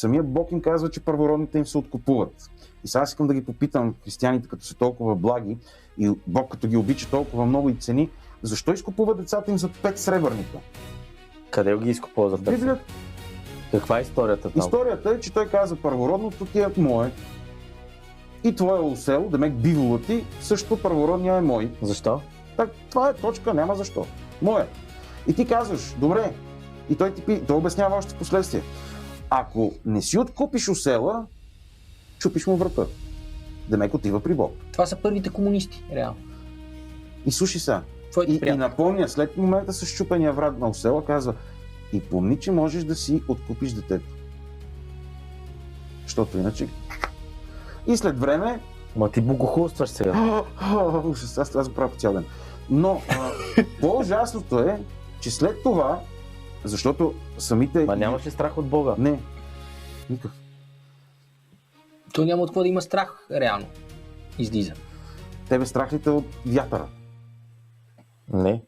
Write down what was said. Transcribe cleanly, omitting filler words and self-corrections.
Самия Бог им казва, че първородните им се откупуват. И сега искам да ги попитам, християните, като са толкова благи и Бог като ги обича толкова много и цени, защо изкупува децата им за 5 сребърника? Къде ги изкупува за 5? Библията. Каква е историята там? Историята е, че той каза, първородното ти е мое и твоя осел, демек бивола ти, също първородния е мой. Защо? Так, това е точка, няма защо. Мое. И ти казваш, добре. И той обяснява още в последствие. Ако не си откупиш осела, чупиш му врата. Демек отива при Бог. Това са първите комунисти, реално. И слушай сега. И напомня, след момента с щупения врат на осела, казва, и помни, че можеш да си откупиш детето. Защото иначе... И след време... Ма ти богохулстваш сега. Аз го правя по цял ден. Но по-ужасното е, че след това, защото самите... Ма нямаш ли страх от Бога? Не. Никакъв. Той няма от какво да има страх, реално. Излиза. Тебе страх ли те от вятъра? Не.